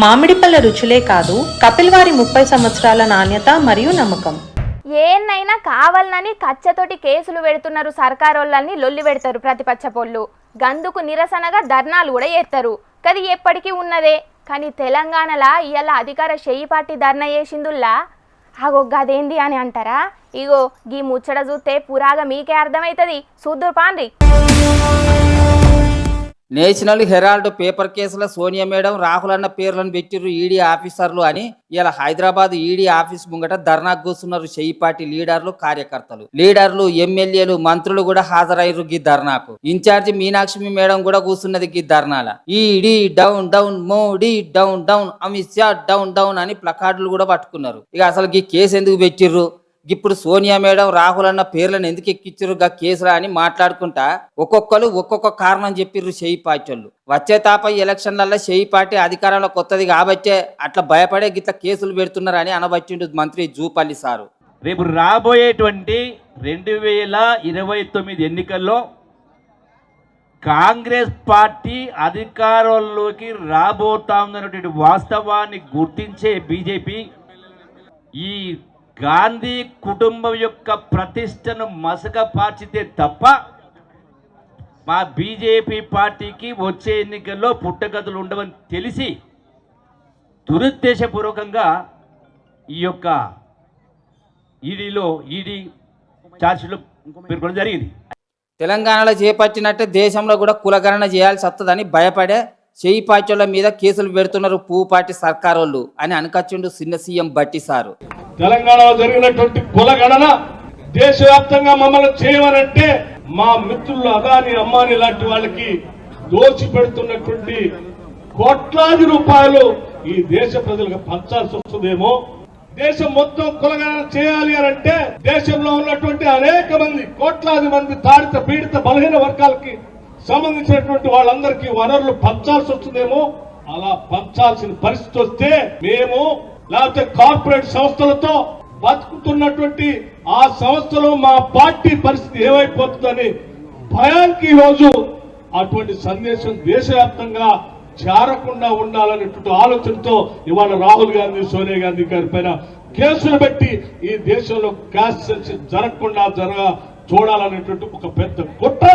మామిడిపళ్ళ రుచులే కాదు, కపిల్ వారి 30 సంవత్సరాల నాణ్యత మరియు నమ్మకం. ఏన్నైనా కావాలని కచ్చతోటి కేసులు పెడుతున్నారు సర్కారోళ్ళని లొల్లి పెడతారు ప్రతిపక్షపోళ్ళు. గందుకు నిరసనగా ధర్నాలు కూడా చేస్తారు. కది ఎప్పటికీ ఉన్నదే. కానీ తెలంగాణలో ఇవాళ అధికార షెయి పార్టీ ధర్నా చేసిందుల్లా అగో గదేంది అని అంటారా? ఇగో గీ ముచ్చట చూస్తే పురాగా మీకే అర్థమవుతుంది. చూద్దురు పాండ్రి. నేషనల్ హెరాల్డ్ పేపర్ కేసులో సోనియా మేడం, రాహుల్ అన్న పేర్లను పెట్టిర్రు ఈడీ ఆఫీసర్లు అని ఇలా హైదరాబాద్ ఈడీ ఆఫీస్ ముంగట ధర్నాకు కూర్చున్నారు షెయి పార్టీ లీడర్లు, కార్యకర్తలు. లీడర్లు, ఎమ్మెల్యేలు, మంత్రులు కూడా హాజరయ్యారు గీ ధర్నాకు. ఇన్ఛార్జి మీనాక్షి మేడం కూడా కూర్చున్నది గీ ధర్నాల. ED down down, Modi down down, Amit Shah down down అని ప్లకార్డులు కూడా పట్టుకున్నారు. ఇక అసలు గీ కేసు ఎందుకు పెట్టిర్రు, ఇప్పుడు సోనియా మేడం, రాహుల్ అన్న పేర్లను ఎందుకు ఎక్కిచ్చిర్రు గా కేసులా అని మాట్లాడుకుంటా ఒక్కొక్కరు ఒక్కొక్క కారణం చెప్పిర్రు షెయి పార్టీ వాళ్ళు. వచ్చే తాప ఎలక్షన్లలో షెయి పార్టీ అధికారంలో కొత్తది కాబట్టే అట్లా భయపడే గిట్ల కేసులు పెడుతున్నారు అని అనబట్టిండు మంత్రి జూపల్లి సారు. రేపు రాబోయేటువంటి 2029 ఎన్నికల్లో కాంగ్రెస్ పార్టీ అధికారంలోకి రాబోతా ఉన్నటువంటి వాస్తవాన్ని గుర్తించే బీజేపీ ఈ గాంధీ కుటుంబం యొక్క ప్రతిష్టను మసకపార్చితే తప్ప మా బీజేపీ పార్టీకి వచ్చే ఎన్నికల్లో పుట్టగతులు ఉండవని తెలిసి దురుద్దేశపూర్వకంగా ఈ యొక్క ఈడీ ఛార్జ్షీట్లో పేర్కొనడం జరిగింది. తెలంగాణలో చేపట్టినట్టే దేశంలో కూడా కులగణన చేయాల్సి వస్తుందని భయపడే షెయి పార్టీల మీద కేసులు పెడుతున్నారు పువ్వుపాటి సర్కారోళ్ళు అని అనకచ్చిండు చిన్న సీఎం బట్టి సారు. తెలంగాణలో జరిగినటువంటి కులగణన దేశవ్యాప్తంగా మమ్మల్ని చేయమనంటే మా మిత్రులు అదాని, అమ్మాని లాంటి వాళ్ళకి దోచి పెడుతున్నటువంటి కోట్లాది రూపాయలు ఈ దేశ ప్రజలకు పంచాల్సి వస్తుందేమో. దేశం మొత్తం కులగణన చేయాలి అని అంటే దేశంలో ఉన్నటువంటి అనేక మంది, కోట్లాది మంది తాడిత పీడిత బలహీన వర్గాలకి సంబంధించినటువంటి వాళ్ళందరికీ వనరులు పంచాల్సి వస్తుందేమో. అలా పంచాల్సిన పరిస్థితి వస్తే మేము లేకపోతే కార్పొరేట్ సంస్థలతో బతుకుతున్నటువంటి ఆ సంస్థలో మా పార్టీ పరిస్థితి ఏమైపోతుందని భయానికి ఈరోజు అటువంటి సందేశం దేశవ్యాప్తంగా చేరకుండా ఉండాలనేటువంటి ఆలోచనతో ఇవాళ రాహుల్ గాంధీ, సోనియా గాంధీ గారి పైన కేసులు పెట్టి ఈ దేశంలో క్యాస్ట్ సెన్సస్ జరగకుండా చూడాలనేటువంటి ఒక పెద్ద కుట్ర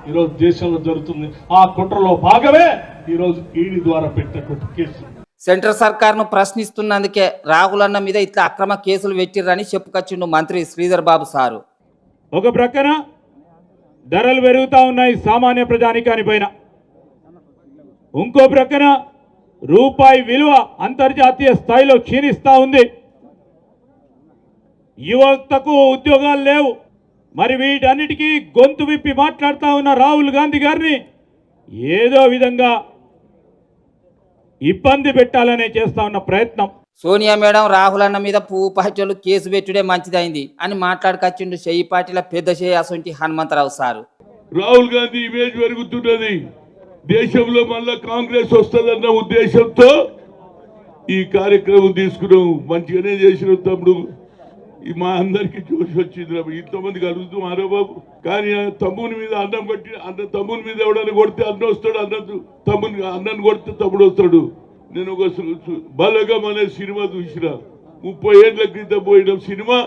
ఈరోజు దేశంలో జరుగుతుంది. ఆ కుట్రలో భాగమే ఈరోజు ఈడీ ద్వారా పెట్టినటువంటి కేసు. సెంట్రల్ సర్కార్ను ప్రశ్నిస్తున్నందుకే రాహుల్ అన్న మీద ఇట్లా అక్రమ కేసులు పెట్టిర్రని చెప్పుకొచ్చిండు మంత్రి శ్రీధర్ బాబు సారు. ఒక ప్రక్కన ధరలు పెరుగుతా ఉన్నాయి సామాన్య ప్రజానికాని పైన, ఇంకో ప్రక్కన రూపాయి విలువ అంతర్జాతీయ స్థాయిలో క్షీణిస్తూ ఉంది, యువతకు ఉద్యోగాలు లేవు. మరి వీటన్నిటికీ గొంతు విప్పి మాట్లాడుతూ ఉన్న రాహుల్ గాంధీ గారిని ఏదో విధంగా ఇబ్బంది పెట్టాలనే చేస్తా ఉన్న ప్రయత్నం. సోనియా మేడం, రాహుల్ అన్న మీద పువ్వు పార్టీలు కేసు పెట్టుడే మంచిదైంది అని మాట్లాడుకొచ్చిండు షెయి పార్టీల పెద్ద షెయి అసొంటి హనుమంతరావు సారు. రాహుల్ గాంధీ ఇమేజ్ పెరుగుతున్నది, దేశంలో మళ్ళా కాంగ్రెస్ వస్తుందన్న ఉద్దేశంతో ఈ కార్యక్రమం తీసుకున్నాం. మంచిగానే చేసిన తమ్ముడు, మా అందరికి చూసి వచ్చింది. ఇంతమంది కలుగుతున్నారో బాబు, కానీ తమ్ముని మీద అన్నం కొట్టి తమ్ముని మీద ఎవడని కొడితే అన్న వస్తాడు, అన్నను కొడితే తమ్ముడు వస్తాడు. నేను ఒక బలగం అనే సినిమా చూసిన, 30 ఏళ్ల క్రితం పోయిన సినిమా.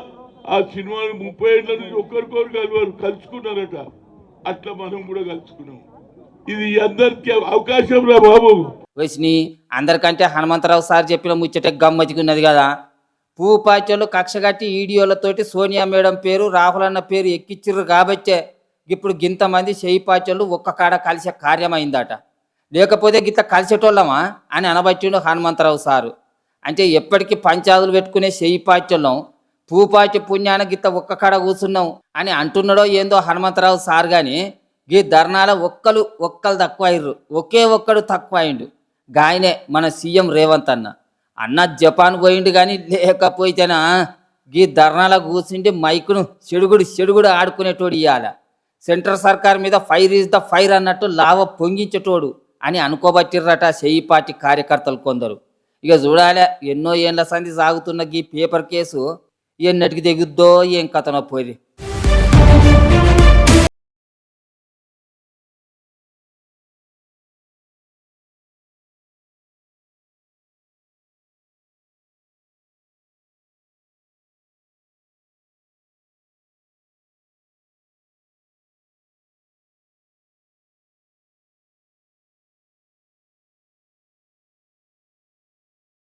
ఆ సినిమా 30 ఏళ్ల నుంచి ఒకరికొకరు కలుసుకున్నారట. అట్లా మనం కూడా కలుసుకున్నాం. ఇది అందరికి అవకాశం రా బాబు. వచ్చిని అందరికంటే హనుమంతరావు సార్ చెప్పిన ముచ్చట గమ్మతిగా ఉన్నది కదా. పువ్వు పార్టీలు కక్షగట్టి ఈడియోలతోటి సోనియా మేడం పేరు, రాహుల్ అన్న పేరు ఎక్కిచ్చిర్రు కాబట్టే ఇప్పుడు గింతమంది షెయి పార్టీలు ఒక్క కాడ కలిసే కార్యమైందట. లేకపోతే గిట్ల కలిసేటోళ్ళమా అని అనబట్టిండు హనుమంతరావు సారు. అంటే ఎప్పటికీ పంచాదులు పెట్టుకునే షెయి పార్టీలం పువ్వు పార్టీ పుణ్యాన గిత్త ఒక్క కాడ కూర్చున్నాం అని అంటున్నాడో ఏందో హనుమంతరావు సార్. కానీ గీ ధర్నాల ఒక్కలు తక్కువ అయ్యారు, ఒకే ఒక్కడు తక్కువ అయిండు. గాయనే మన సీఎం రేవంత్ అన్న జపాన్ పోయిండు. కానీ లేకపోతేనా గీ ధర్నాల కూర్చుంటే మైకును చెడుగుడు ఆడుకునేటోడు ఇయ్యాల. సెంట్రల్ సర్కార్ మీద ఫైర్ ఈజ్ ద ఫైర్ అన్నట్టు లావ పొంగించేటోడు అని అనుకోబట్టిర్రట షెయి పార్టీ కార్యకర్తలు కొందరు. ఇక చూడాలే, ఎన్నో ఏళ్ల సంధి సాగుతున్న గీ పేపర్ కేసు ఎన్నటికి తెగుద్దో ఏం కథనో పోయి.